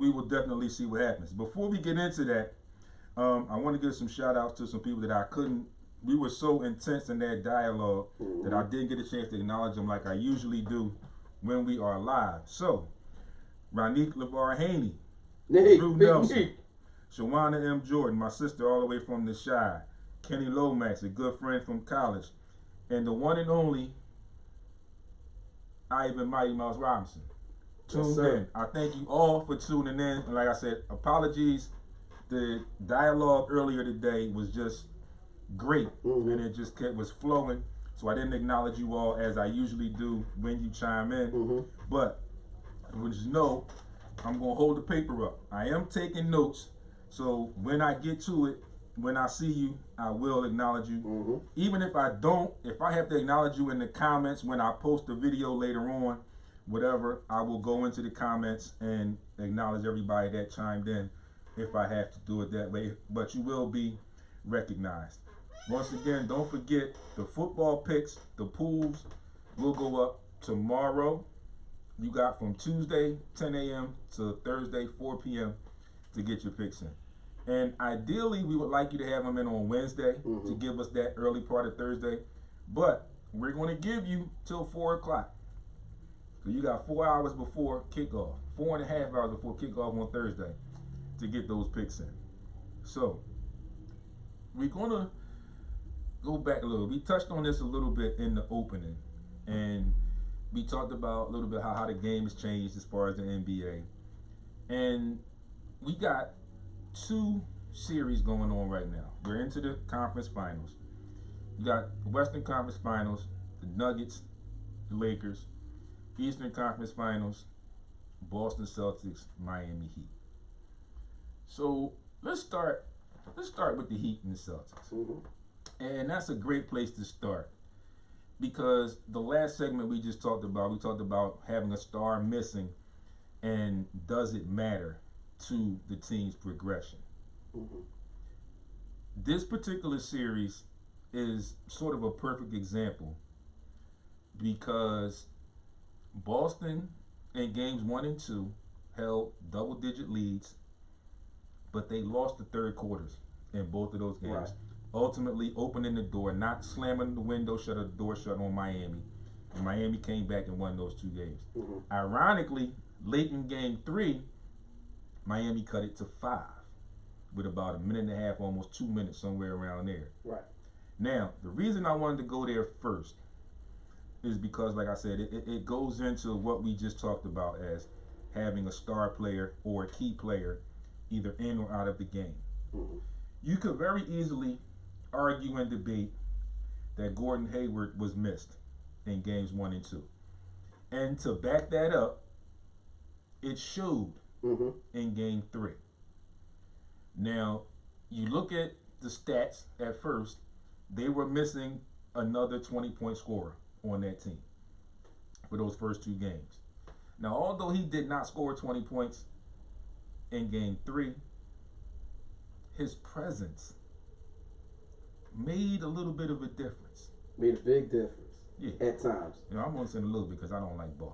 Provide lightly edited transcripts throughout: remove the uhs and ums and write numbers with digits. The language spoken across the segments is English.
we will definitely see what happens. Before we get into that, I want to give some shout outs to some people that I couldn't. We were so intense in that dialogue that I didn't get a chance to acknowledge them like I usually do when we are live. So, Ronique LeVar Haney, Drew Nelson, Shawana M. Jordan, my sister all the way from the Chi, Kenny Lomax, a good friend from college, and the one and only Ivan Mighty Mouse Robinson. Tuned in. I thank you all for tuning in. And like I said, apologies. The dialogue earlier today was just great, and it just was flowing. So I didn't acknowledge you all as I usually do when you chime in. But just know, I'm gonna hold the paper up. I am taking notes, so when I get to it, when I see you, I will acknowledge you. Even if I don't, if I have to acknowledge you in the comments when I post the video later on, whatever, I will go into the comments and acknowledge everybody that chimed in if I have to do it that way. But you will be recognized. Once again, don't forget the football picks, the pools will go up tomorrow. You got from Tuesday 10 a.m. to Thursday 4 p.m. to get your picks in. And ideally, we would like you to have them in on Wednesday to give us that early part of Thursday. But we're going to give you till 4 o'clock. So you got 4 hours before kickoff, 4.5 hours before kickoff on Thursday to get those picks in. So we're going to go back a little. We touched on this a little bit in the opening, and we talked about a little bit how the game has changed as far as the NBA. And we got 2 series going on right now. We're into the conference finals. You got the Western Conference Finals, the Nuggets, the Lakers. Eastern Conference Finals, Boston Celtics, Miami Heat. So let's start with the Heat and the Celtics. And that's a great place to start, because the last segment we just talked about having a star missing, and does it matter to the team's progression? This particular series is sort of a perfect example, because Boston in games 1 and 2 held double-digit leads, but they lost the third quarters in both of those games. Ultimately opening the door, not slamming the window shut or the door shut on Miami. And Miami came back and won those 2 games. Ironically, late in game 3, Miami cut it to 5 with about 1.5 minutes, almost 2 minutes, somewhere around there. Now, the reason I wanted to go there first is because, like I said, it goes into what we just talked about as having a star player or a key player either in or out of the game. You could very easily argue and debate that Gordon Hayward was missed in games 1 and 2. And to back that up, it showed in game 3. Now, you look at the stats at first, they were missing another 20-point scorer on that team for those first 2 games. Now, although he did not score 20 points in game 3, his presence made a little bit of a difference. Made a big difference. At times. You know, I'm going to say a little bit because I don't like ball.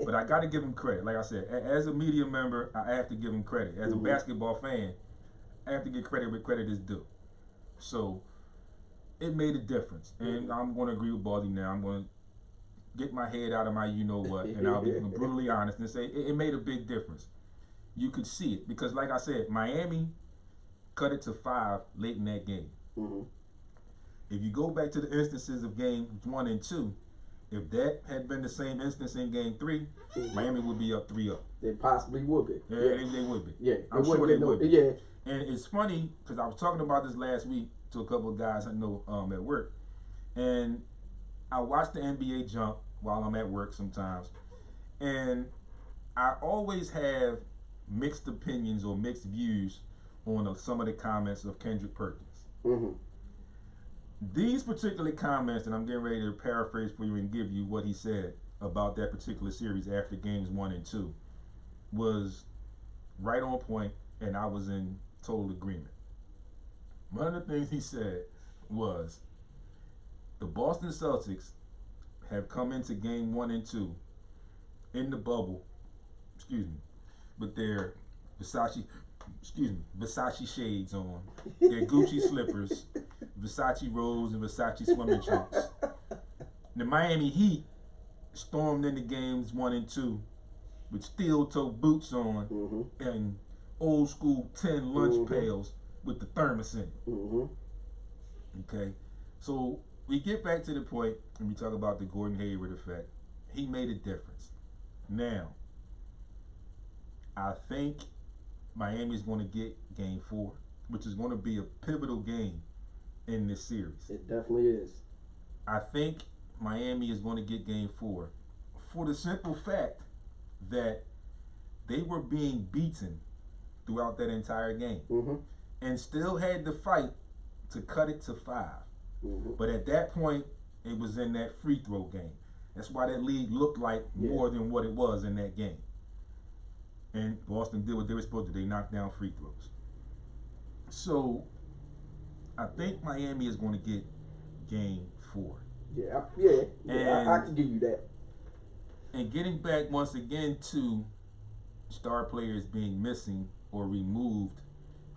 But I got to give him credit. Like I said, as a media member, I have to give him credit. As a basketball fan, I have to give credit where credit is due. So it made a difference. And I'm going to agree with Baldy now. I'm going to get my head out of my you-know-what, and I'll be brutally honest and say it made a big difference. You could see it because, like I said, Miami cut it to 5 late in that game. If you go back to the instances of games 1 and 2, if that had been the same instance in game 3, Miami would be up 3-0. They possibly would be. Yeah, they would be. Yeah, I'm sure they would be. Yeah. And it's funny because I was talking about this last week to a couple of guys I know at work, and I watch the NBA jump while I'm at work sometimes, and I always have mixed opinions or mixed views on some of the comments of Kendrick Perkins. These particular comments, and I'm getting ready to paraphrase for you and give you what he said about that particular series after games 1 and 2, was right on point, and I was in total agreement. One of the things he said was the Boston Celtics have come into game 1 and 2 in the bubble, with their Versace shades on, their Gucci slippers, Versace rolls, and Versace swimming trunks. The Miami Heat stormed into games 1 and 2 with steel-toe boots on and old school tin lunch pails with the thermos in it. Okay, so we get back to the point and we talk about the Gordon Hayward effect. He made a difference. Now, I think Miami is going to get Game 4, which is going to be a pivotal game in this series. It definitely is. I think Miami is going to get Game 4 for the simple fact that they were being beaten throughout that entire game and still had to fight to cut it to 5. But at that point, it was in that free throw game. That's why that lead looked like more than what it was in that game. And Boston did what they were supposed to. They knocked down free throws. So I think Miami is going to get Game 4. I can give you that. And getting back once again to star players being missing or removed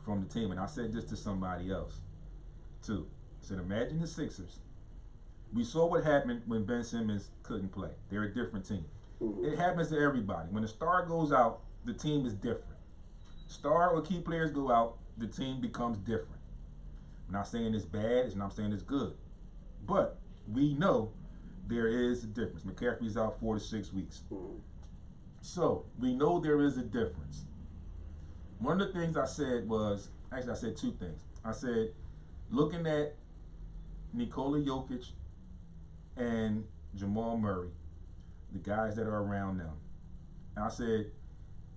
from the team, and I said this to somebody else too. I said, imagine the Sixers. We saw what happened when Ben Simmons couldn't play. They're a different team. It happens to everybody. When a star goes out, the team is different. Star or key players go out, the team becomes different. I'm not saying it's bad, and I'm saying it's good. But we know there is a difference. McCaffrey's out 4 to 6 weeks. So we know there is a difference. One of the things I said was, actually I said 2 things. I said, looking at Nikola Jokic and Jamal Murray, the guys that are around them, and I said,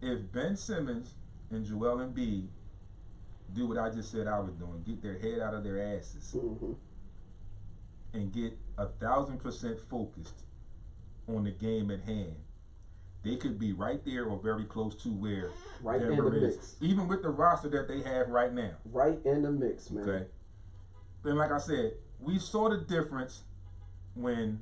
if Ben Simmons and Joel Embiid do what I just said I was doing, get their head out of their asses and get 1,000% focused on the game at hand, they could be right there or very close to where Denver is, even with the roster that they have right now. Right in the mix, man. Okay. And like I said, we saw the difference when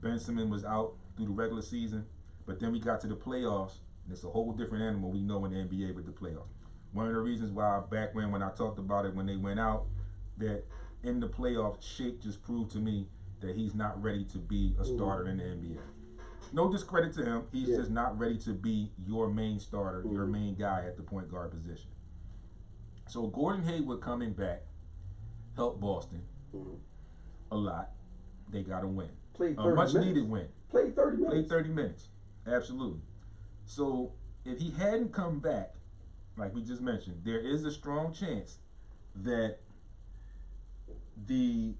Ben Simmons was out through the regular season, but then we got to the playoffs, and it's a whole different animal we know in the NBA with the playoffs. One of the reasons why back when I talked about it when they went out, that in the playoffs, Shake just proved to me that he's not ready to be a starter in the NBA. No discredit to him. He's just not ready to be your main starter, your main guy at the point guard position. So Gordon Hayward coming back helped Boston a lot. They got a win. Played 30 a much minutes. needed win. Played 30 minutes. Played 30 minutes. Absolutely. So if he hadn't come back, like we just mentioned, there is a strong chance that the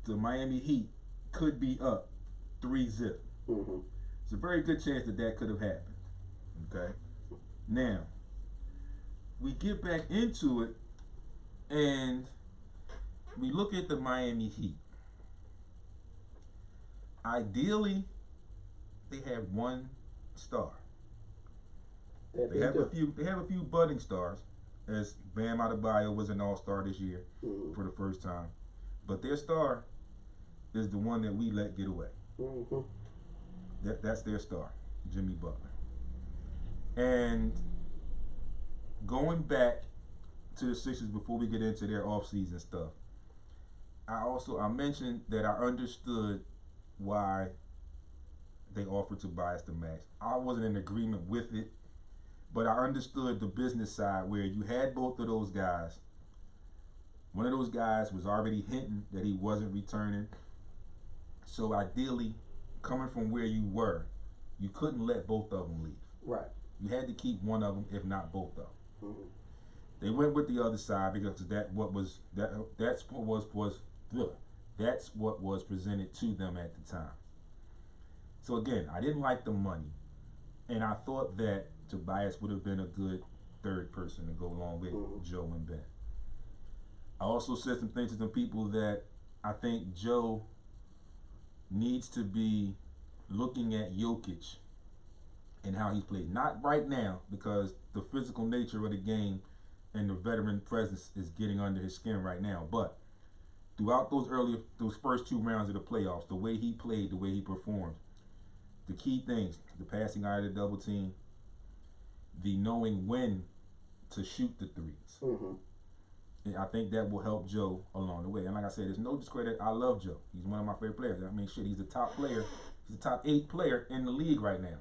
Miami Heat could be up 3-0. It's a very good chance that could have happened. Okay. Now we get back into it, and we look at the Miami Heat. Ideally, they have one star. They have a few budding stars, as Bam Adebayo was an all-star this year for the first time. But their star is the one that we let get away. That's their star, Jimmy Butler. And going back to the Sixers before we get into their off-season stuff, I mentioned that I understood why they offered Tobias the max. I wasn't in agreement with it, but I understood the business side where you had both of those guys. One of those guys was already hinting that he wasn't returning. So ideally, coming from where you were, you couldn't let both of them leave. Right. You had to keep one of them, if not both of them. They went with the other side because that's what was presented to them at the time. So again, I didn't like the money, and I thought that Tobias would have been a good third person to go along with Joe and Ben. I also said some things to some people that I think Joe needs to be looking at Jokic and how he's played. Not right now, because the physical nature of the game and the veteran presence is getting under his skin right now. But throughout those first 2 rounds of the playoffs, the way he played, the way he performed, the key things: the passing out of the double team, the knowing when to shoot the threes. And I think that will help Joe along the way. And like I said, there's no discredit. I love Joe. He's one of my favorite players. I mean, shit, he's a top player. He's a top 8 player in the league right now.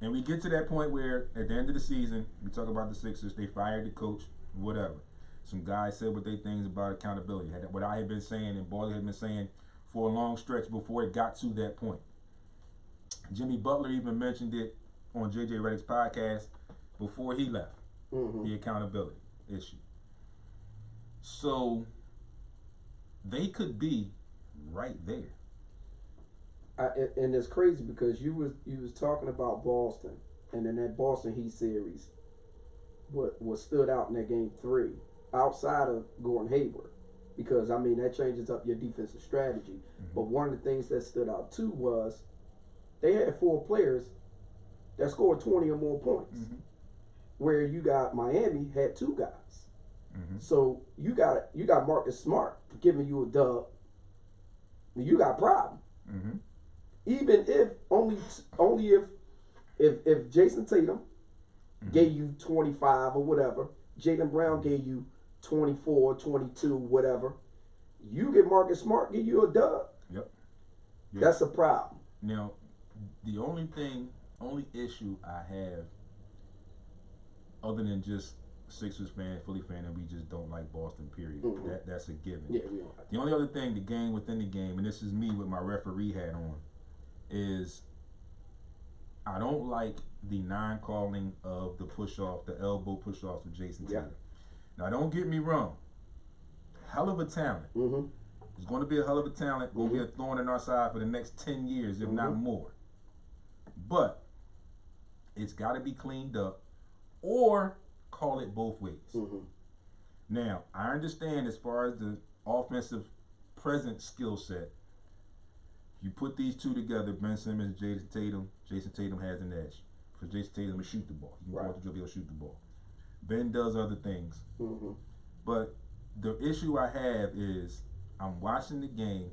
And we get to that point where at the end of the season, we talk about the Sixers, they fired the coach, whatever. Some guys said what they things about accountability. What I had been saying and Boyle had been saying for a long stretch before it got to that point. Jimmy Butler even mentioned it on JJ Redick's podcast before he left, the accountability issue. So they could be right there. And it's crazy because you was talking about Boston, and in that Boston Heat series, what stood out in that game 3, outside of Gordon Hayward, because I mean that changes up your defensive strategy. But one of the things that stood out too was they had 4 players that scored 20 or more points, where you got Miami had 2 guys. So you got Marcus Smart giving you a dub. You got a problem. Even if only if Jason Tatum gave you 25 or whatever, Jaylen Brown gave you 24, 22, whatever, you get Marcus Smart, give you a dub. Yep. That's a problem. Now, the only issue I have, other than just Sixers fan, Philly fan, and we just don't like Boston, period. That's a given. Yeah, we don't. The only other thing, the game within the game, and this is me with my referee hat on, is I don't like the non-calling of the push-off, the elbow push-offs with Jason Tatum. Now, don't get me wrong. Hell of a talent. There's going to be a hell of a talent, going to be a thorn in our side for the next 10 years, if not more. But it's got to be cleaned up, or call it both ways. Now, I understand as far as the offensive present skill set, you put these two together, Ben Simmons and Jason Tatum has an edge. Because Jason Tatum will shoot the ball. He can go to he'll shoot the ball. Ben does other things. But the issue I have is I'm watching the game,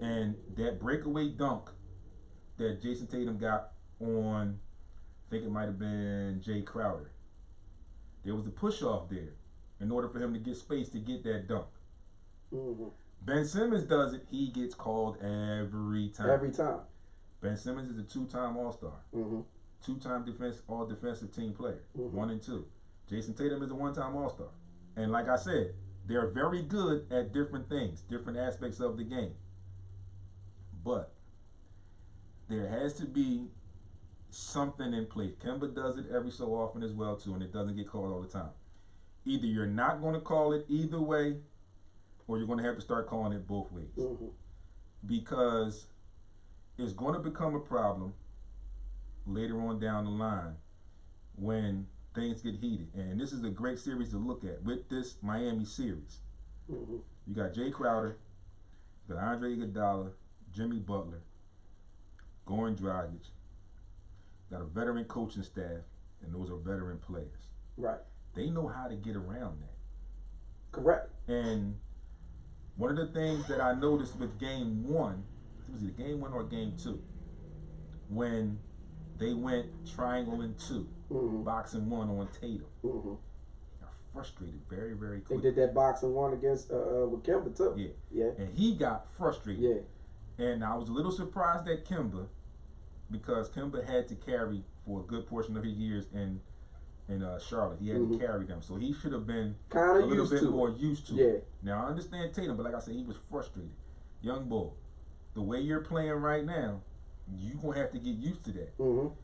and that breakaway dunk that Jason Tatum got on, I think it might have been Jay Crowder. There was a push-off there in order for him to get space to get that dunk. Ben Simmons does it. He gets called every time. Every time. Ben Simmons is a 2-time All-Star. 2-time all-defensive team player. 1 and 2. Jason Tatum is a 1-time All-Star. And like I said, they're very good at different things, different aspects of the game. But there has to be something in place. Kemba does it every so often as well too, and it doesn't get called all the time. Either you're not going to call it either way, or you're going to have to start calling it both ways. Because it's going to become a problem later on down the line when things get heated. And this is a great series to look at with this Miami series. You got Jay Crowder, you got Andre Iguodala, Jimmy Butler, Goran Dragic. Got a veteran coaching staff, and those are veteran players. Right. They know how to get around that. Correct. And one of the things that I noticed with game 1, was it game 1 or game 2, when they went triangle and 2, boxing 1 on Tatum. They got frustrated very, very quickly. They did that boxing 1 against with Kemba too. Yeah. And he got frustrated. And I was a little surprised at Kemba, because Kemba had to carry for a good portion of his years in Charlotte. He had to carry them. So he should have been a little bit more used to it. Now, I understand Tatum, but like I said, he was frustrated. Young boy, the way you're playing right now, you're going to have to get used to that.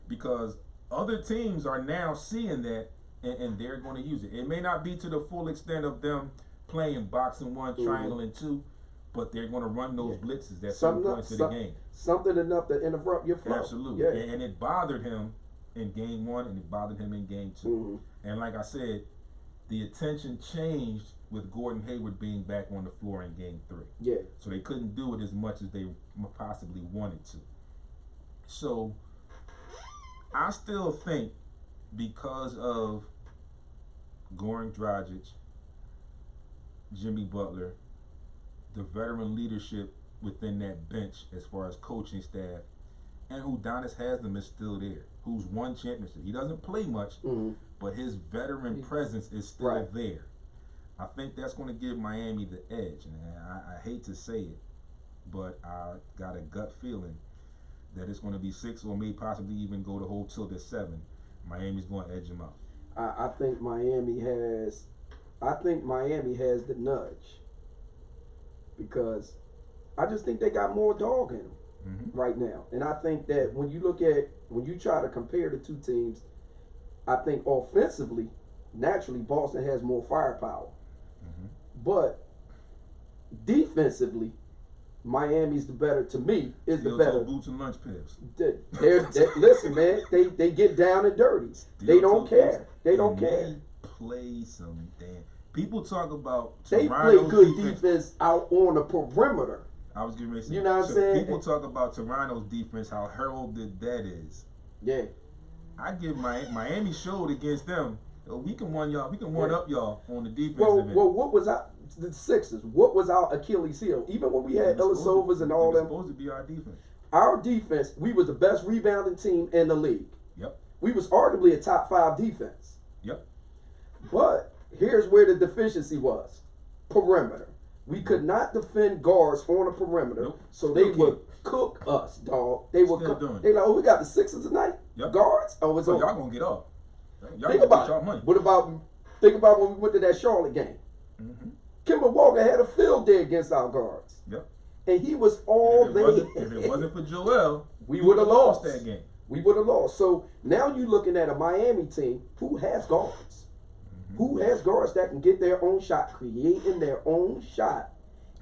Because other teams are now seeing that, and they're going to use it. It may not be to the full extent of them playing boxing 1, triangle and 2, but they're going to run those blitzes at some points of the game. Something enough to interrupt your flow. Absolutely. And it bothered him in game 1, and it bothered him in game 2. And like I said, the attention changed with Gordon Hayward being back on the floor in game 3. So they couldn't do it as much as they possibly wanted to. So I still think, because of Goran Dragic, Jimmy Butler, the veteran leadership within that bench as far as coaching staff, and Udonis Haslem is still there, who's won championship. He doesn't play much, but his veteran presence is still there. I think that's going to give Miami the edge. And I hate to say it, but I got a gut feeling that it's going to be 6 or maybe possibly even go the whole till to 7. Miami's going to edge them out. I think Miami has the nudge because I just think they got more dog in them right now. And I think that when you try to compare the two teams, I think offensively, naturally, Boston has more firepower. But defensively, Miami's the better, to me, is the better. Boots and lunch pails. Listen, man, they get down and dirty. They don't care. They don't care. Play some damn. People talk about they play good defense out on the perimeter. I was getting ready to say, you know what I'm saying? People talk about Toronto's defense, how heralded that is. Yeah. I give Miami showed against them. We can one up y'all on the defense. Well, what was the Sixers? What was our Achilles heel? Even when we had Ilyasovas and all them. Supposed to be our defense. Our defense, we was the best rebounding team in the league. Yep. We was arguably a top 5 defense. Yep. But here's where the deficiency was: perimeter. We could not defend guards on the perimeter, so they would cook us, dog. They would cook. They like, oh, we got the Sixers tonight. Yep. Guards. Oh, it's so over. Y'all gonna get off. Y'all think gonna about get y'all money. Think about when we went to that Charlotte game. Kemba Walker had a field day against our guards. Yep. And he was all there. If it wasn't for Joel, we would have lost that game. We would have lost. So now you're looking at a Miami team who has guards. Who has guards that can get their own shot, creating their own shot.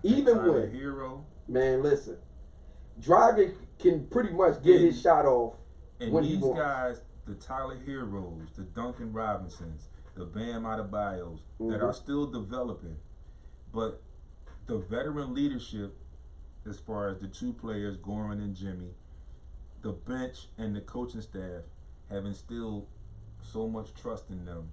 Even when Hero. Man, listen. Dragic can pretty much get his shot off when he wants. And these guys, the Tyler Heroes, the Duncan Robinsons, the Bam Adebayos, that are still developing, but the veteran leadership, as far as the two players, Goran and Jimmy, the bench and the coaching staff have instilled so much trust in them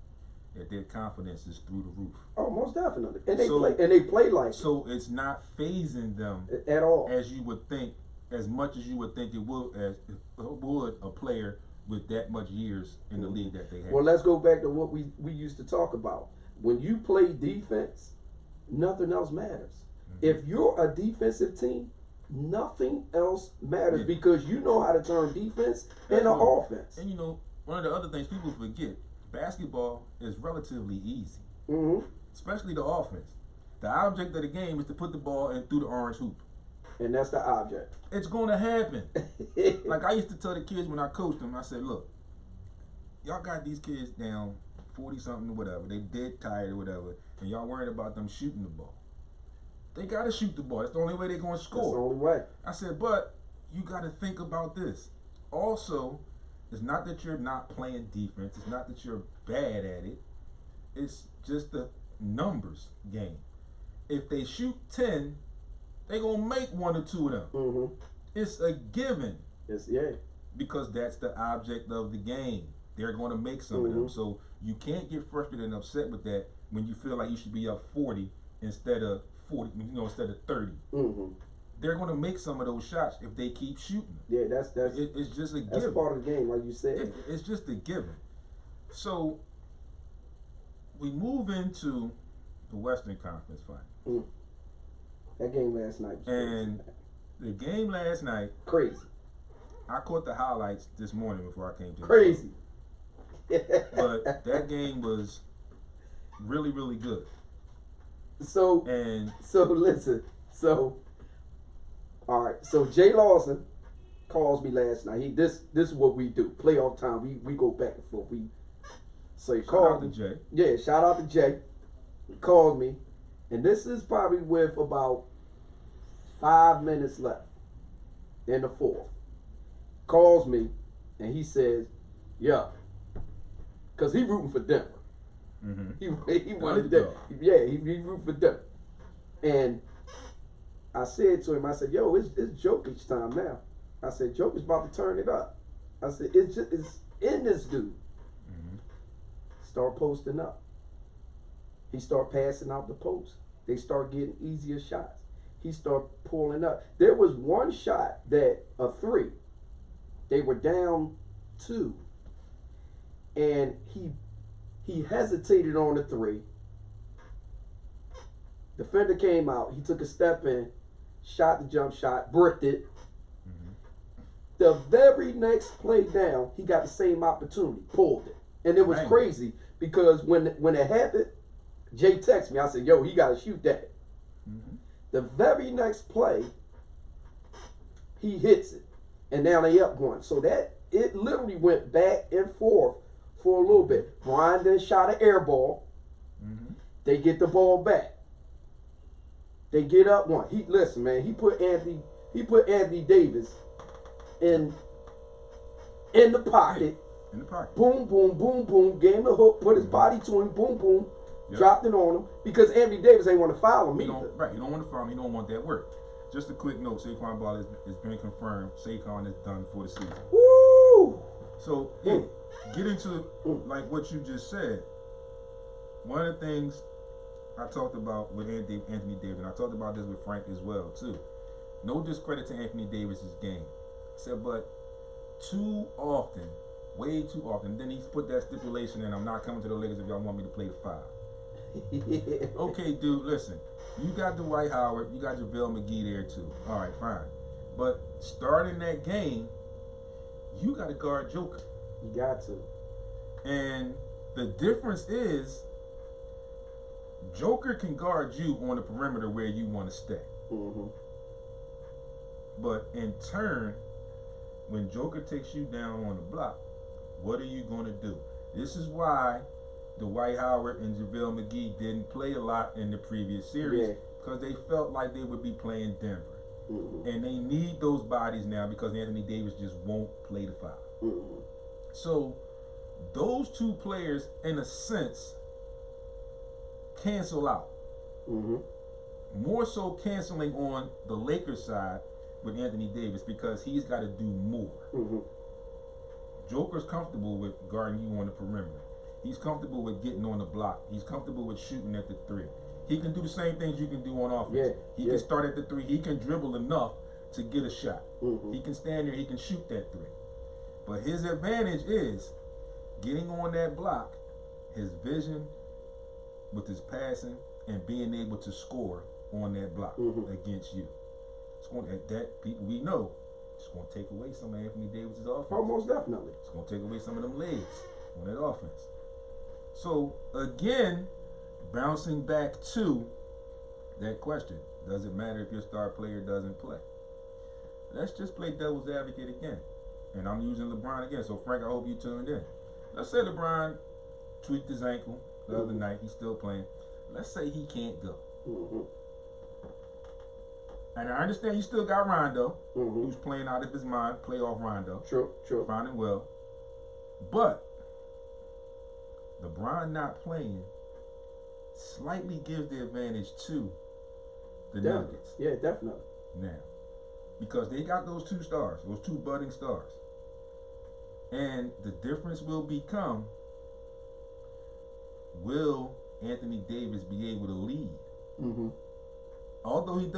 that their confidence is through the roof. Oh, most definitely. And they play like so it's not phasing them at all, as you would think, as much as you would think it would a player with that much years in the league that they have. Well, let's go back to what we used to talk about. When you play defense, nothing else matters. If you're a defensive team, nothing else matters because you know how to turn defense into offense. And you know, one of the other things people forget, basketball is relatively easy, especially the offense. The object of the game is to put the ball in through the orange hoop. And that's the object. It's going to happen. Like I used to tell the kids when I coached them, I said, look, y'all got these kids down 40-something or whatever. They dead tired or whatever, and y'all worried about them shooting the ball. They got to shoot the ball. That's the only way they're going to score. That's the only way. I said, but you got to think about this. Also, it's not that you're not playing defense. It's not that you're bad at it. It's just the numbers game. If they shoot 10, they're going to make 1 or 2 of them. It's a given. Because that's the object of the game. They're going to make some of them. So you can't get frustrated and upset with that when you feel like you should be up 40 instead of 40, instead of 30. They're going to make some of those shots if they keep shooting. Yeah, it's just a given. That's part of the game, like you said. It's just a given. So we move into the Western Conference Final. That game last night. And the game last night, crazy. I caught the highlights this morning before I came to crazy. But that game was really, really good. So listen. All right. So Jay Lawson calls me last night. This is what we do. Playoff time. We go back and forth. So he called me. Jay. Yeah, shout out to Jay. He called me, and this is probably with about 5 minutes left in the fourth. Calls me, and he says, "Yeah," because he rooting for Denver. He wanted Denver. Yeah, he rooting for Denver. And I said to him, I said, "Yo, it's Jokic time now." I said, "Jokic's about to turn it up." I said, "It's in this dude." Start posting up. He start passing out the post. They start getting easier shots. He start pulling up. There was one shot a 3 They were down 2, and he hesitated on the 3. Defender came out. He took a step in, shot the jump shot, bricked it. The very next play down, he got the same opportunity, pulled it, and it was crazy because when it happened, Jay texted me. I said, "Yo, he got to shoot that." The very next play, he hits it, and now they up 1. So that it literally went back and forth for a little bit. Brian then shot an air ball. They get the ball back. They get up 1. Listen, man. He put Anthony Davis in the pocket. In the pocket. Boom, boom, boom, boom. Gave him the hook. Put his body to him. Boom, boom. Dropped it on him because Anthony Davis ain't want to foul him either. Right. You don't want to foul him. You don't want that work. Just a quick note. Saquon Ball has been confirmed. Saquon is done for the season. Woo! So get into like what you just said. One of the things I talked about with Anthony Davis, and I talked about this with Frank as well too. No discredit to Anthony Davis's game. I said, but too often, way too often. Then he's put that stipulation in. I'm not coming to the Lakers if y'all want me to play the 5. Okay, dude, listen. You got Dwight Howard, you got JaVale McGee there too. All right, fine. But starting that game, you got to guard Joker. You got to. And the difference is, Joker can guard you on the perimeter where you want to stay. But in turn, when Joker takes you down on the block, what are you going to do? This is why Dwight Howard and JaVale McGee didn't play a lot in the previous series, because they felt like they would be playing Denver. And they need those bodies now because Anthony Davis just won't play the 5. So those two players, in a sense, cancel out. More so canceling on the Lakers side with Anthony Davis because he's got to do more. Joker's comfortable with guarding you on the perimeter. He's comfortable with getting on the block. He's comfortable with shooting at the 3. He can do the same things you can do on offense. He can start at the 3. He can dribble enough to get a shot. He can stand there. He can shoot that 3. But his advantage is getting on that block, his vision with his passing, and being able to score on that block against you. It's going we know it's going to take away some of Anthony Davis's offense. Oh, most definitely. It's going to take away some of them legs on that offense. So again, bouncing back to that question, does it matter if your star player doesn't play? Let's just play devil's advocate again. And I'm using LeBron again. So Frank, I hope you tuned in. Let's say LeBron tweaked his ankle the other night. He's still playing. Let's say he can't go. And I understand you still got Rondo, who's playing out of his mind, playoff Rondo. True. Fine and well. But LeBron not playing slightly gives the advantage to the Nuggets. Yeah, definitely. Now, because they got those 2 stars, those 2 budding stars. And the difference will become, will Anthony Davis be able to lead? Although he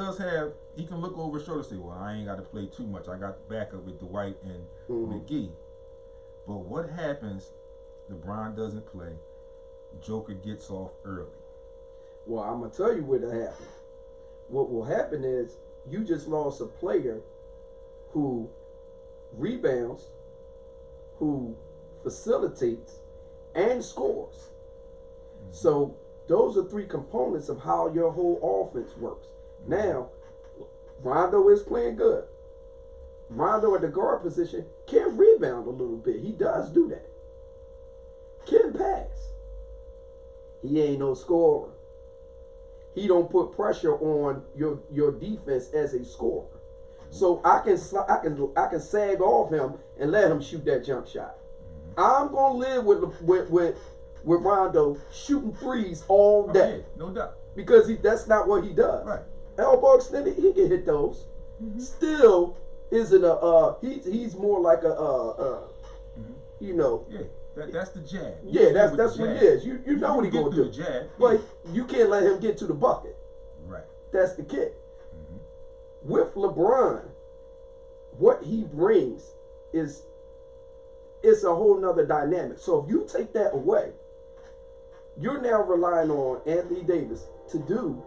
can look over his shoulder and say, well, I ain't got to play too much. I got backup with Dwight and McGee. But what happens, LeBron doesn't play, Joker gets off early? Well, I'm going to tell you what happened. What will happen is you just lost a player who rebounds, who facilitates, and scores. So those are 3 components of how your whole offense works. Now, Rondo is playing good. Rondo at the guard position can rebound a little bit. He does do that. Can pass. He ain't no scorer. He don't put pressure on your defense as a scorer. So I can sag off him and let him shoot that jump shot. I'm gonna live with Rondo shooting 3s all day. No doubt. Because that's not what he does. Right. Elbow extended, he can hit those. Still isn't he's more like you know. Yeah. That's the jab. Yeah, that's what he is. You know what he's gonna do. Jab, but you can't let him get to the bucket. Right. That's the kick. With LeBron, what he brings it's a whole nother dynamic. So if you take that away, you're now relying on Anthony Davis to do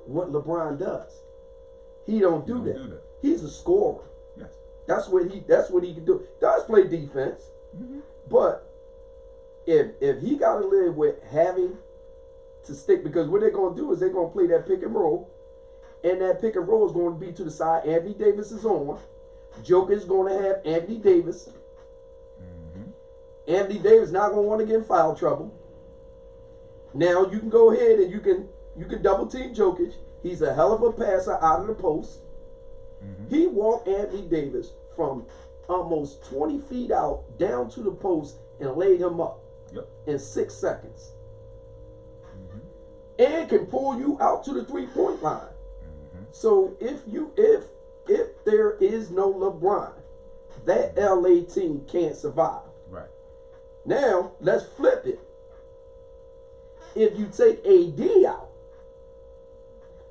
what LeBron does. He don't do that. He's a scorer. Yes. That's what he can do. Does play defense, but if he got to live with having to stick, because what they're going to do is they're going to play that pick and roll, and that pick and roll is going to be to the side. Anthony Davis is on. Joker's going to have Anthony Davis. Anthony Davis not going to want to get in foul trouble. Now you can go ahead and you can double team Jokic. He's a hell of a passer out of the post. He walked Anthony Davis from almost 20 feet out down to the post and laid him up in 6 seconds. And can pull you out to the 3-point line. So if there is no LeBron, that LA team can't survive. Right. Now let's flip it. If you take AD out,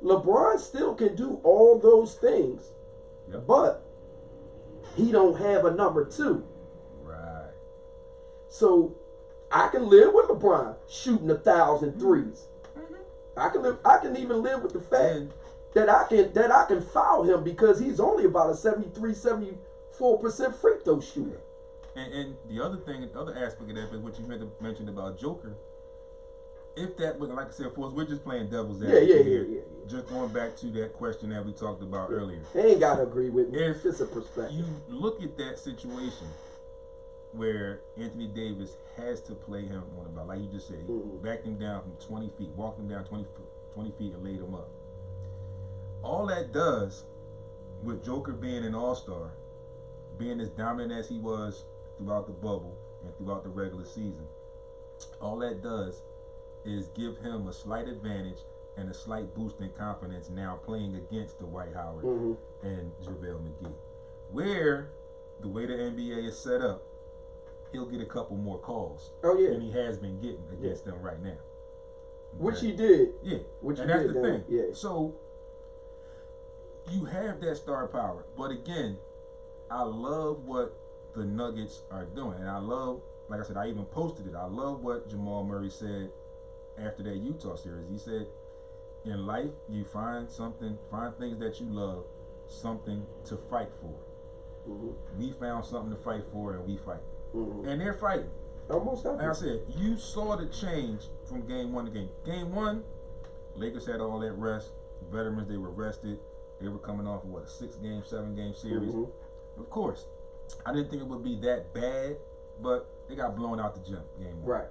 LeBron still can do all those things, but he don't have a number 2. Right. So I can live with LeBron shooting 1,000 threes. I can even live with the fact that I can foul him because he's only about a 74% free throw shooter. And the other thing, the other aspect of that is what you mentioned about Joker. If that, like I said, of course, we're just playing devil's advocate here. Just going back to that question that we talked about earlier. They ain't got to agree with me. If it's a perspective. You look at that situation where Anthony Davis has to play him on the ball, like you just said, he backed him down from 20 feet, walked him down 20 feet and laid him up. All that does, with Joker being an all-star, being as dominant as he was throughout the bubble and throughout the regular season, all that does is give him a slight advantage and a slight boost in confidence now playing against Dwight Howard and JaVale McGee. Where, the way the NBA is set up, he'll get a couple more calls than he has been getting against them right now. Okay? Which he did. Yeah. Which and that's the thing. Yeah. So, you have that star power. But again, I love what the Nuggets are doing. And I love, like I said, I even posted it. I love what Jamal Murray said after that Utah series. He said, in life, you find things that you love, something to fight for. We found something to fight for, and we fight. And they're fighting. Almost happened. Like I said, you saw the change from game 1 to game 1. Lakers had all that rest. Veterans, they were rested. They were coming off of a 6-game, 7-game series. Of course, I didn't think it would be that bad, but they got blown out the gym game 1. Right.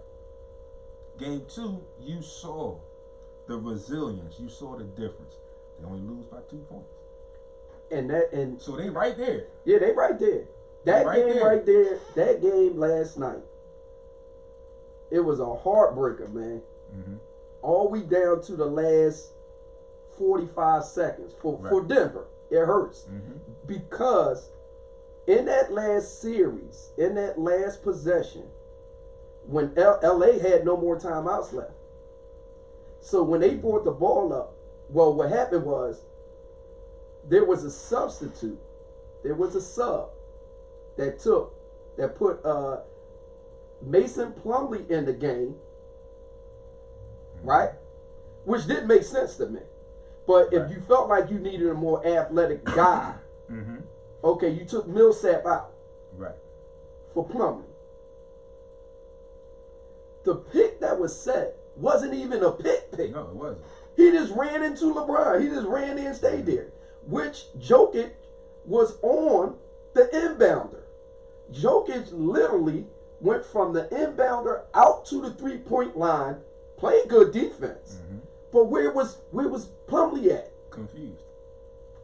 Game 2, you saw the resilience. You saw the difference. They only lose by 2 points. And so they right there. Yeah, they right there. That game right there, that game last night, it was a heartbreaker, man. All we down to the last 45 seconds for Denver. It hurts. Because in that last series, in that last possession, when LA had no more timeouts left. So when they brought the ball up, well, what happened was there was a substitute. There was a sub that put Mason Plumlee in the game, right? Which didn't make sense to me. But if you felt like you needed a more athletic guy, okay, you took Millsap out for Plumlee. The pick that was set wasn't even a pick. No, it wasn't. He just ran into LeBron. He just ran in and stayed there. Which Jokic was on the inbounder. Jokic literally went from the inbounder out to the 3-point line, played good defense. But where was Plumlee at? Confused.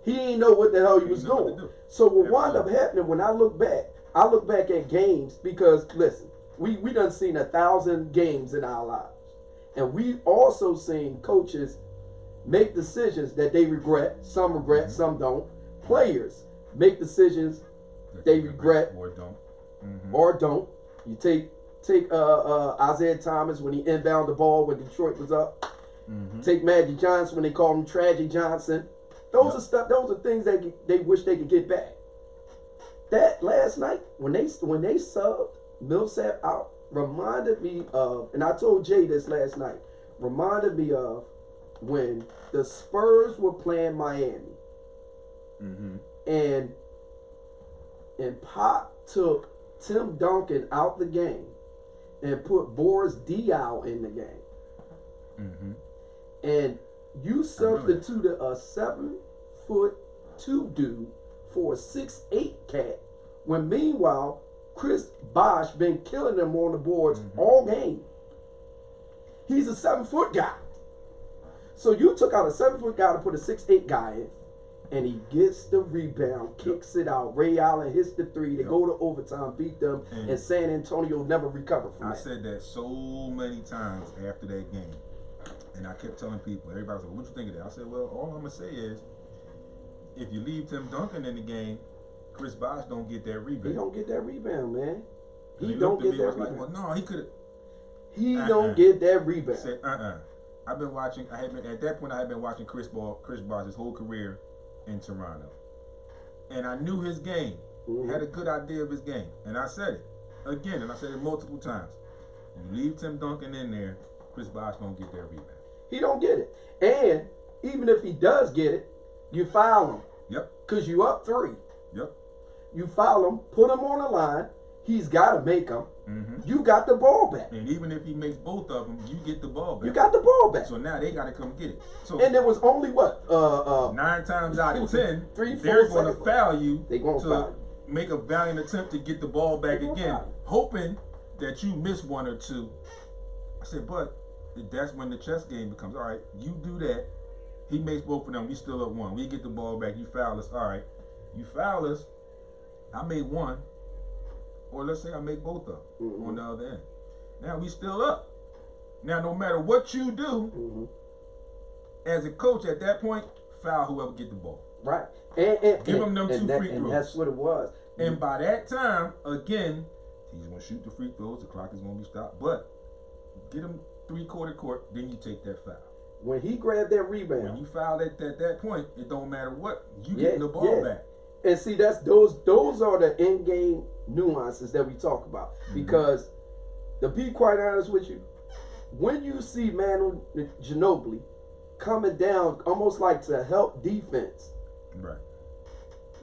He didn't know what the hell he was doing. So what wound up happening when I look back at games because listen, we done seen 1,000 games in our lives. And we've also seen coaches make decisions that they regret. Some regret, some don't. Players make decisions they regret or don't. You take Isaiah Thomas when he inbound the ball when Detroit was up. Take Magic Johnson when they called him Tragic Johnson. Those are things that they wish they could get back. that last night when they subbed Millsap out reminded me of, and I told Jay this last night, reminded me of when the Spurs were playing Miami, and Pop took Tim Duncan out the game and put Boris Diaw in the game, and you substituted a 7'2" dude for a 6'8" cat, when meanwhile Chris Bosh been killing them on the boards all game. He's a 7-foot guy. So you took out a 7-foot guy to put a 6'8" guy in, and he gets the rebound, kicks it out. Ray Allen hits the three. They go to overtime, beat them, and San Antonio never recovered from that. I said that so many times after that game, and I kept telling people, everybody was like, "What you think of that?" I said, "Well, all I'm gonna say is, if you leave Tim Duncan in the game, Chris Bosh don't get that rebound. He don't get that rebound, man. He And don't looked at get me, I that was like, rebound. well, no, he could have. He don't get that rebound. I said, I've been watching. At that point, I had been watching Chris Bosh his whole career in Toronto, and I knew his game. Had a good idea of his game, and I said it again, and I said it multiple times. You leave Tim Duncan in there, Chris Bosh don't get that rebound. He don't get it, and even if he does get it, you foul him. Yep. Cause you up 3. Yep. You foul him, put him on the line. He's got to make them. You got the ball back. And even if he makes both of them, you get the ball back. You got the ball back. So now they got to come get it. So and there was only what 9 times out of 10, 3, 4 they're going to seconds. foul you They gonna to foul you. make a valiant attempt to get the ball back They gonna again, foul you. hoping that you miss 1 or 2. I said, but that's when the chess game becomes, all right, you do that. He makes both of them. We still up 1. We get the ball back. You foul us. All right. You foul us. I made 1. Or let's say I make both of them on the other end. Now we still up. Now no matter what you do, as a coach at that point, foul whoever get the ball. Right. And give them 2 free throws. And that's what it was. And by that time, again, he's going to shoot the free throws. The clock is going to be stopped. But get him 3/4 court, then you take that foul. When he grabbed that rebound. When you foul at that point, it don't matter what. You getting the ball back. And see, that's those are the in-game nuances that we talk about. Because to be quite honest with you, when you see Manu Ginobili coming down almost like to help defense, right?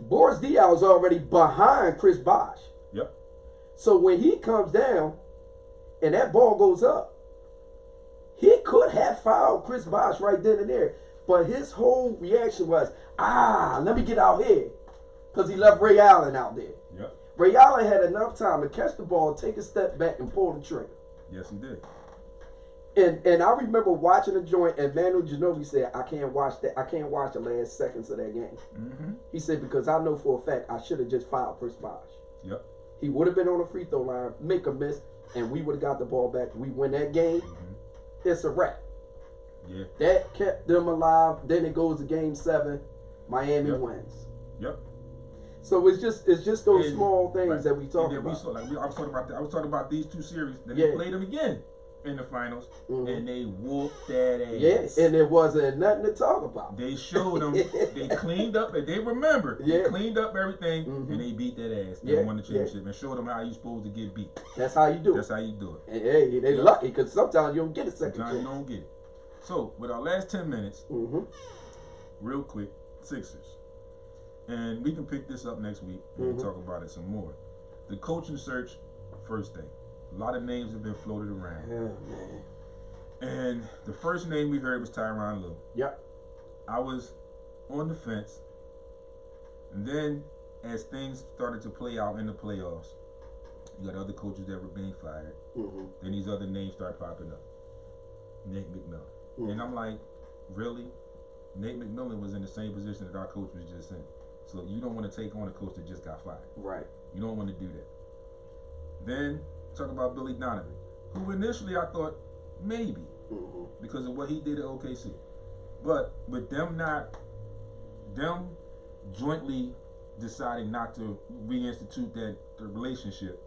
Boris Diaw is already behind Chris Bosh. Yep. So when he comes down and that ball goes up, he could have fouled Chris Bosh right then and there. But his whole reaction was, let me get out here. Because he left Ray Allen out there. Yep. Ray Allen had enough time to catch the ball, take a step back, and pull the trigger. Yes, he did. And I remember watching the joint, and Manu Ginobili said, I can't watch that. I can't watch the last seconds of that game. He said, because I know for a fact I should have just fouled Chris Bosh. Yep. He would have been on the free throw line, make a miss, and we would have got the ball back. We win that game. It's a wrap. Yeah. That kept them alive. Then it goes to game 7. Miami wins. Yep. So it's just those small things that we talk about. I was talking about these 2 series. Then they played them again in the finals, and they whooped that ass. Yes, and there wasn't nothing to talk about. They showed them. They cleaned up. They remember. They cleaned up everything, and they beat that ass. They won the championship and showed them how you supposed to get beat. That's how you do it. That's how you do it. And hey, they lucky because sometimes you don't get a second chance. Sometimes you don't get it. So with our last 10 minutes, real quick, Sixers. And we can pick this up next week and talk about it some more. The coaching search, first thing. A lot of names have been floated around. Oh, man. And the first name we heard was Tyronn Lue. Yep. I was on the fence. And then as things started to play out in the playoffs, you got other coaches that were being fired. Then these other names start popping up. Nate McMillan. And I'm like, really? Nate McMillan was in the same position that our coach was just in. So you don't want to take on a coach that just got fired. Right. You don't want to do that. Then talk about Billy Donovan, who initially I thought maybe because of what he did at OKC. But with them jointly deciding not to reinstitute the relationship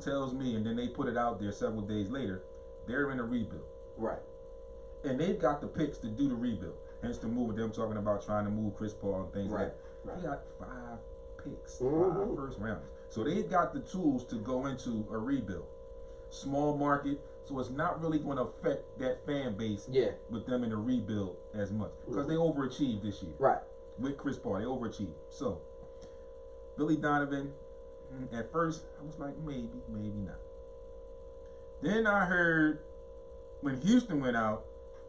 tells me, and then they put it out there several days later, they're in a rebuild. Right. And they've got the picks to do the rebuild. Hence the move with them talking about trying to move Chris Paul and things like that. They got 5 picks, 5 first rounds. So they got the tools to go into a rebuild. Small market, so it's not really going to affect that fan base with them in a rebuild as much because they overachieved this year. Right. With Chris Paul, they overachieved. So Billy Donovan, at first I was like maybe not. Then I heard when Houston went out,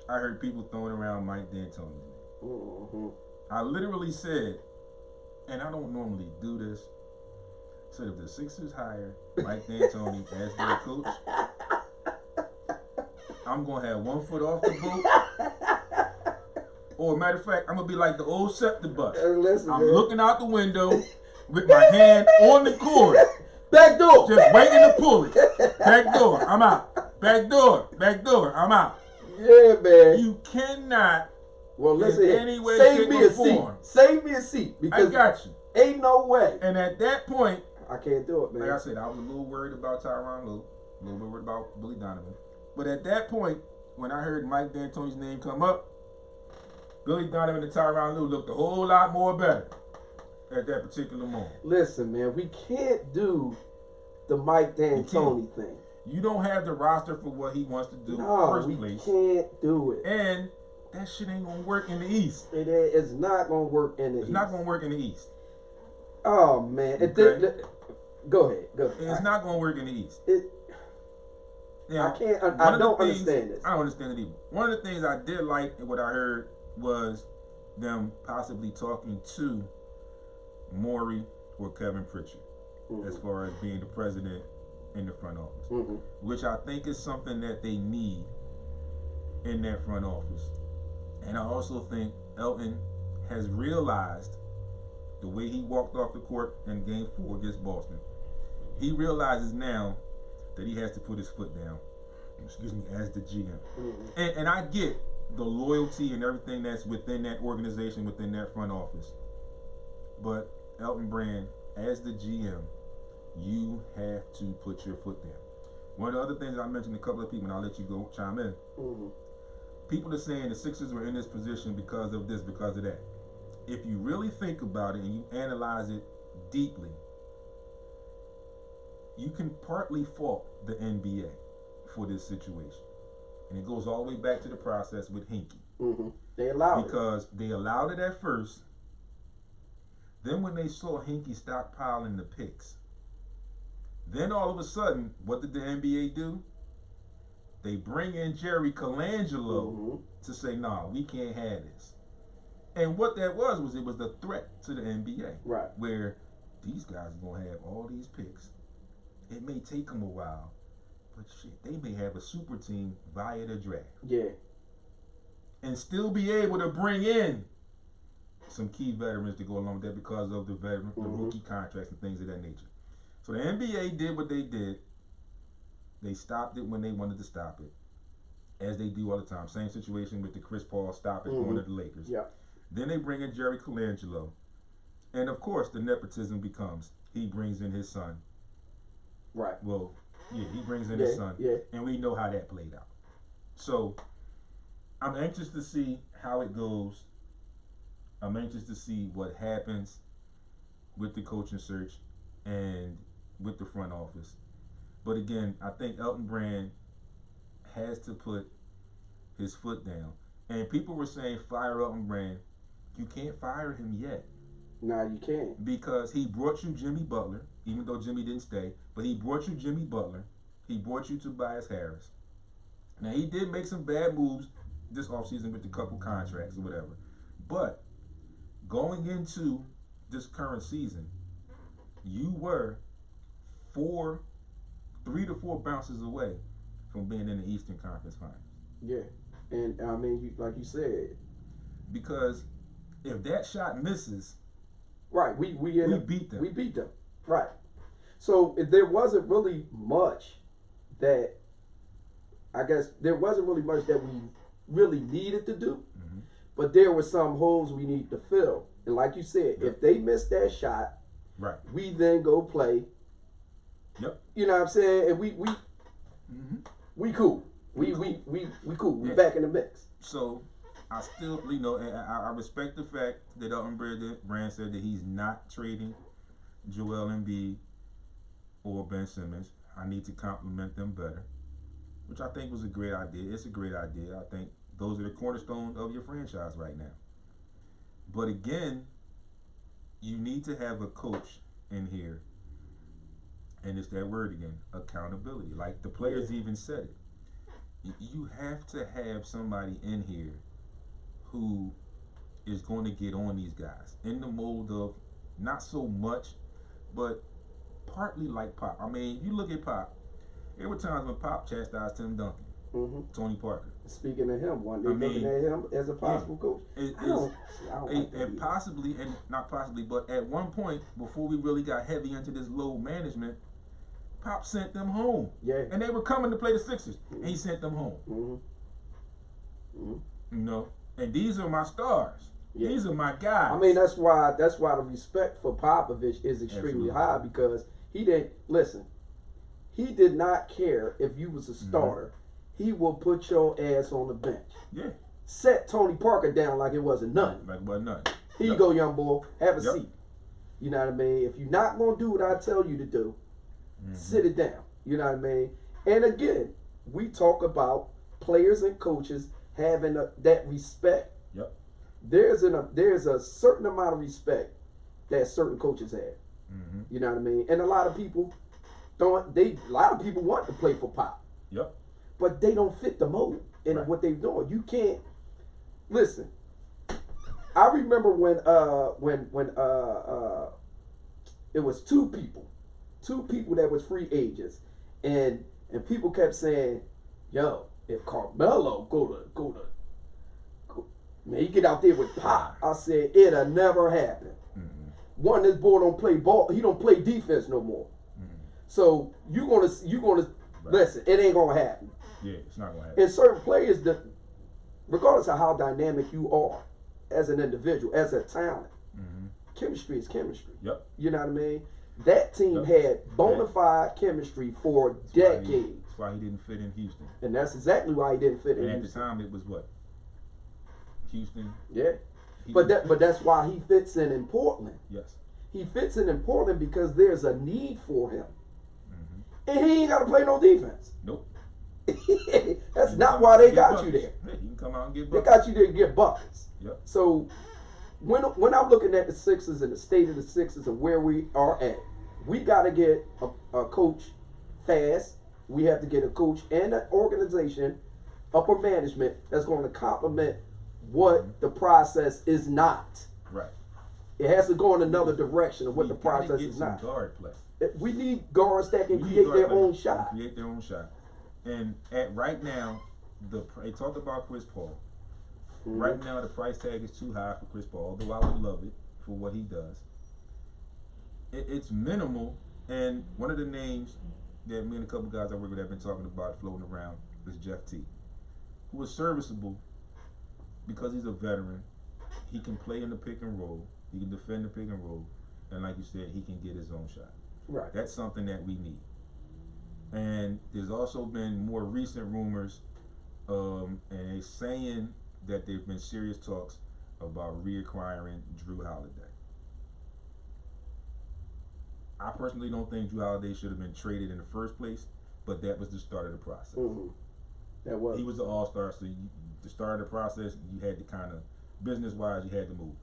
I heard people throwing around Mike D'Antoni's name. I literally said, and I don't normally do this, said if the Sixers hire Mike D'Antoni as their coach, I'm gonna have one foot off the boat. Or matter of fact, I'm gonna be like the old Scepter bus. I'm looking out the window with my hand on the cord. Back door. Just waiting to pull it. Back door, I'm out. Back door, I'm out. Yeah, man. You cannot. Well, listen, anyway, save me a seat. Save me a seat because I got you. Ain't no way. And at that point, I can't do it, man. Like I said, I was a little worried about Tyronn Lue, a little bit worried about Billy Donovan. But at that point, when I heard Mike D'Antoni's name come up, Billy Donovan and Tyronn Lue looked a whole lot more better at that particular moment. Listen, man, we can't do the Mike D'Antoni thing. You don't have the roster for what he wants to do in the first place. We can't do it. And that shit ain't gonna work in the East. It's not gonna work in the East. It's not gonna work in the East. Oh man. Okay. Go ahead. It's not gonna work in the East. I can't. I don't understand this. I don't understand it either. One of the things I did like and what I heard was them possibly talking to Morey or Kevin Pritchard as far as being the president in the front office, which I think is something that they need in that front office. And I also think Elton has realized the way he walked off the court in Game 4 against Boston. He realizes now that he has to put his foot down, as the GM. And I get the loyalty and everything that's within that organization, within that front office. But Elton Brand, as the GM, you have to put your foot down. One of the other things I mentioned to a couple of people, and I'll let you go chime in. People are saying the Sixers were in this position because of this, because of that. If you really think about it and you analyze it deeply, you can partly fault the NBA for this situation. And it goes all the way back to the process with Hinkie. They allowed it. Because they allowed it at first. Then when they saw Hinkie stockpiling the picks, then all of a sudden, what did the NBA do? They bring in Jerry Colangelo to say, nah, we can't have this. And what that was it was the threat to the NBA. Right. Where these guys are going to have all these picks. It may take them a while, but shit, they may have a super team via the draft. Yeah. And still be able to bring in some key veterans to go along with that because of the veteran, the rookie contracts and things of that nature. So the NBA did what they did. They stopped it when they wanted to stop it, as they do all the time. Same situation with the Chris Paul stoppage going to the Lakers. Yeah. Then they bring in Jerry Colangelo. And of course, the nepotism becomes he brings in his son. Right. Well, yeah, he brings in his son. Yeah. And we know how that played out. So I'm anxious to see how it goes. I'm anxious to see what happens with the coaching search and with the front office. But again, I think Elton Brand has to put his foot down. And people were saying, fire Elton Brand. You can't fire him yet. No, you can't. Because he brought you Jimmy Butler, even though Jimmy didn't stay. But he brought you Jimmy Butler. He brought you Tobias Harris. Now, he did make some bad moves this offseason with a couple contracts or whatever. But going into this current season, you were 3 to 4 bounces away from being in the Eastern Conference Finals. Yeah. And, I mean, like you said. Because if that shot misses, right, we beat them. We beat them. Right. So there wasn't really much that, I guess, there wasn't really much that we really needed to do. But there were some holes we need to fill. And like you said, if they miss that shot, right, we then go play. Yep. You know what I'm saying? And we cool. We cool. We back in the mix. So I still, and I respect the fact that Elton Brand said that he's not trading Joel Embiid or Ben Simmons. I need to compliment them better, which I think was a great idea. It's a great idea. I think those are the cornerstones of your franchise right now. But again, you need to have a coach in here, and it's that word again, accountability. Like the players even said it. You have to have somebody in here who is going to get on these guys in the mold of not so much, but partly like Pop. I mean, you look at Pop. There were times when Pop chastised Tim Duncan, Tony Parker. Speaking of him, one day looking at him as a possible coach. I don't like that and possibly, and not possibly, but at one point before we really got heavy into this load management, Pop sent them home. Yeah. And they were coming to play the Sixers, and he sent them home. You know, and these are my stars. Yeah. These are my guys. I mean, that's why the respect for Popovich is extremely high, because he didn't listen. He did not care if you was a starter. He will put your ass on the bench. Yeah. Set Tony Parker down like it wasn't nothing. Like it wasn't nothing. Here you go, young boy. Have a seat. You know what I mean? If you're not going to do what I tell you to do, sit it down. You know what I mean? And again, we talk about players and coaches having that respect. Yep. There's a certain amount of respect that certain coaches have. You know what I mean? And a lot of people want to play for Pop. Yep. But they don't fit the mold in what they're doing. You can't listen. I remember when it was two people that was free agents, and people kept saying, "Yo, if Carmelo go to man, you get out there with Pop." I said it'll never happen. One, this boy don't play ball. He don't play defense no more. So you gonna listen. It ain't gonna happen. Yeah, it's not gonna happen. And certain players, that regardless of how dynamic you are as an individual, as a talent, chemistry is chemistry. Yep. You know what I mean? That team had bona fide chemistry for decades. That's why he didn't fit in Houston. And that's exactly why he didn't fit in Houston. Houston. And at the time, it was what? Houston. Yeah. But that's why he fits in Portland. Yes. He fits in Portland because there's a need for him. And he ain't got to play no defense. Nope. That's not why they got you there. Hey, you can come out and get buckets. They got you there to get buckets. Yep. So when I'm looking at the Sixers and the state of the Sixers and where we are at, we got to get a coach fast. We have to get a coach and an organization, upper management, that's going to complement what the process is not. Right. It has to go in another direction of what the process is not. Guard play. We need guards that can create their own shot. Create their own shot. And right now, they talked about Chris Paul. Right now, the price tag is too high for Chris Paul, although I would love it for what he does. It's minimal, and one of the names that me and a couple guys I work with have been talking about floating around is Jeff T, who is serviceable because he's a veteran. He can play in the pick and roll. He can defend the pick and roll. And like you said, he can get his own shot. Right. That's something that we need. And there's also been more recent rumors, and they're saying that there's been serious talks about reacquiring Drew Holiday. I personally don't think Drew Holiday should have been traded in the first place, but that was the start of the process. That was. He was the all-star, so the start of the process, you had to kind of, business-wise, you had to move.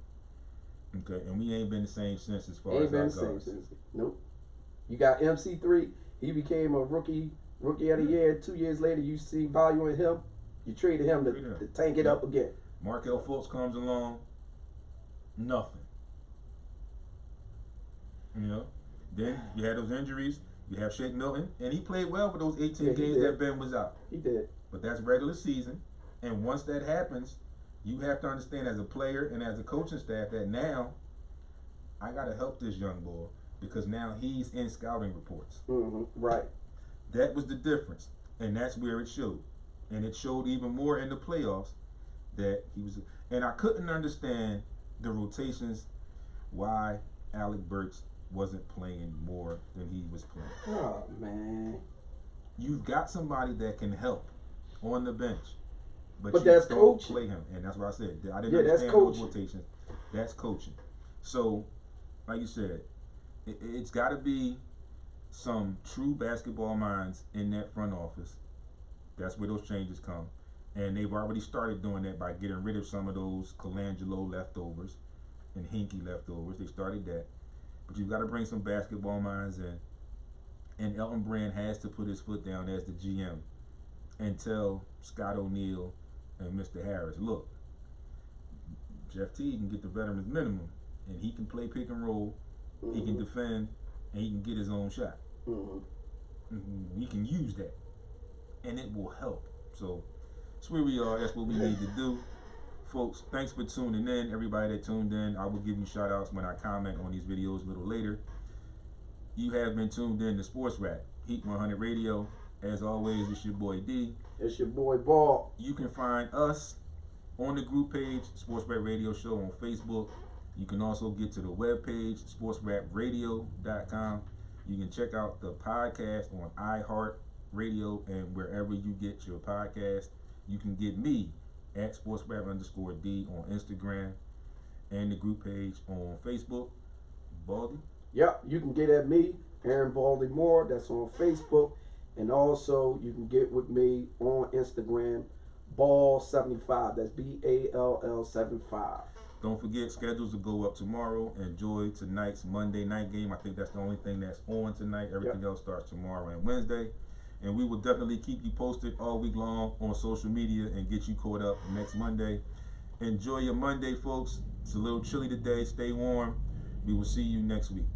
Okay, and we ain't been the same since as far as that goes. Nope. You got MC3. He became a rookie of the year. 2 years later, you see value in him. You traded him to tank it up again. Markelle Fultz comes along. Nothing. You know. Then you had those injuries. You have Shake Milton, and he played well for those 18 games that Ben was out. He did. But that's regular season, and once that happens, you have to understand as a player and as a coaching staff that now I got to help this young boy because now he's in scouting reports. Right. That was the difference, and that's where it showed. And it showed even more in the playoffs that he was. And I couldn't understand the rotations, why Alec Burks wasn't playing more than he was playing. Oh, man. You've got somebody that can help on the bench. But you that's don't coaching. play him, and that's what I said. I didn't understand those rotations. That's coaching. So, like you said, It's got to be some true basketball minds in that front office. That's where those changes come. And they've already started doing that by getting rid of some of those Colangelo leftovers and Hinkie leftovers. They started that. But you've got to bring some basketball minds in. And Elton Brand has to put his foot down as the GM and tell Scott O'Neal and Mr. Harris, look, Jeff T can get the veterans minimum, and he can play pick and roll, he can defend, and he can get his own shot. We can use that, and it will help. So that's where we are. That's what we need to do. Folks, thanks for tuning in. Everybody that tuned in, I will give you shout outs when I comment on these videos a little later. You have been tuned in to Sports Rap, Heat 100 Radio. As always, it's your boy D. It's your boy Ball. You can find us on the group page, Sports Rap Radio Show on Facebook. You can also get to the webpage, sportsrapradio.com. You can check out the podcast on iHeartRadio and wherever you get your podcast. You can get me at SportsRap_D on Instagram and the group page on Facebook. Baldy? Yep, you can get at me, Aaron Baldy Moore. That's on Facebook. And also, you can get with me on Instagram, Ball75. That's BALL75. Don't forget, schedules will go up tomorrow. Enjoy tonight's Monday night game. I think that's the only thing that's on tonight. Everything else starts tomorrow and Wednesday. And we will definitely keep you posted all week long on social media and get you caught up next Monday. Enjoy your Monday, folks. It's a little chilly today. Stay warm. We will see you next week.